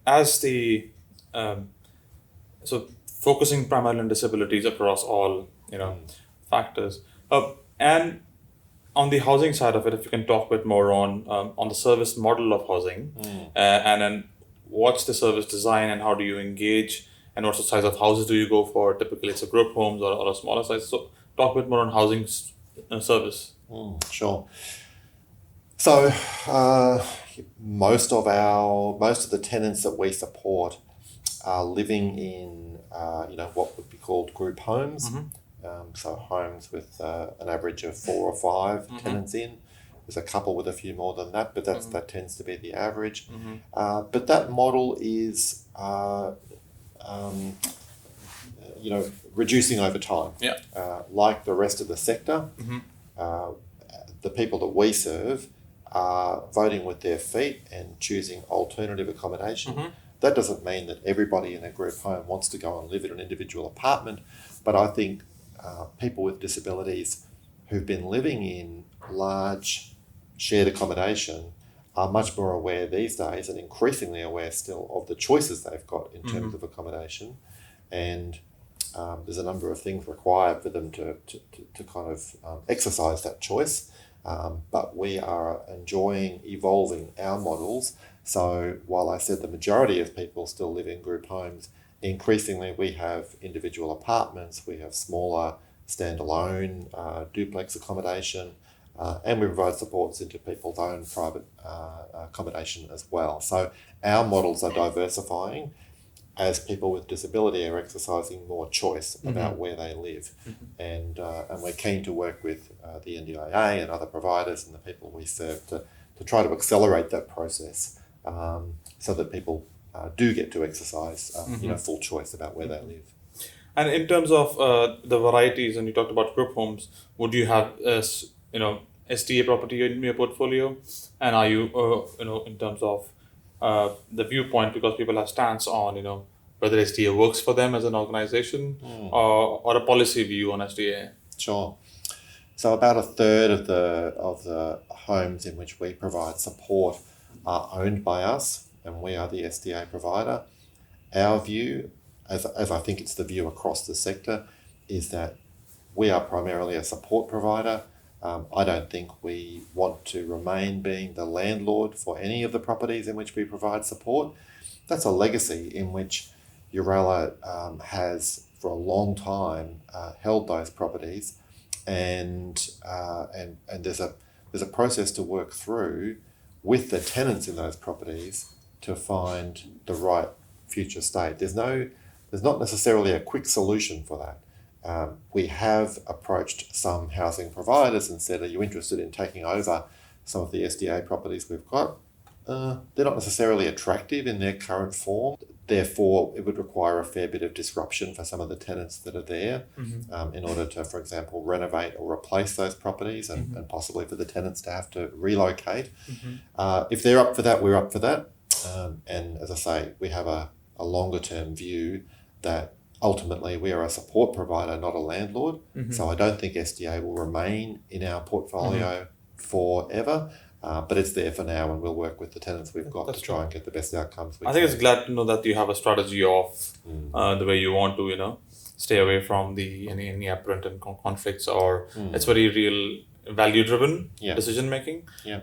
as the so focusing primarily on disabilities across all factors, and on the housing side of it, if you can talk a bit more on the service model of housing, and then what's the service design and how do you engage, and what's the size of houses do you go for? Typically, it's a group homes or a smaller size. So talk a bit more on housing service. Sure. So most of the tenants that we support are living in what would be called group homes. So homes with an average of 4 or 5 tenants in. There's a couple with a few more than that, but that tends to be the average. But that model is reducing over time. Like the rest of the sector, the people that we serve are voting with their feet and choosing alternative accommodation. That doesn't mean that everybody in a group home wants to go and live in an individual apartment, but I think people with disabilities who've been living in large shared accommodation are much more aware these days, and increasingly aware still, of the choices they've got in terms of accommodation. And there's a number of things required for them to kind of exercise that choice. But we are enjoying evolving our models. So while I said the majority of people still live in group homes, increasingly we have individual apartments, we have smaller standalone duplex accommodation, and we provide supports into people's own private accommodation as well. So our models are diversifying as people with disability are exercising more choice about where they live. And we're keen to work with the NDIA and other providers and the people we serve to try to accelerate that process so that people do get to exercise full choice about where they live. And in terms of the varieties, and you talked about group homes, would you have SDA property in your portfolio? And are you in terms of the viewpoint, because people have stance on whether SDA works for them as an organization or a policy view on SDA? Sure. So about a third of the homes in which we provide support are owned by us, and we are the SDA provider. Our view, as I think it's the view across the sector, is that we are primarily a support provider. I don't think we want to remain being the landlord for any of the properties in which we provide support. That's a legacy in which Urella has for a long time held those properties, and there's a process to work through with the tenants in those properties to find the right future state. There's not necessarily a quick solution for that. We have approached some housing providers and said, are you interested in taking over some of the SDA properties we've got? They're not necessarily attractive in their current form. Therefore, it would require a fair bit of disruption for some of the tenants that are there in order to, for example, renovate or replace those properties and possibly for the tenants to have to relocate. If they're up for that, we're up for that. And as I say, we have a longer term view that ultimately we are a support provider, not a landlord. So I don't think SDA will remain in our portfolio forever. But it's there for now, and we'll work with the tenants we've got to try and get the best outcomes we can. I think it's glad to know that you have a strategy of the way you want to, stay away from any apparent conflicts, or it's very real value-driven decision making. Yeah.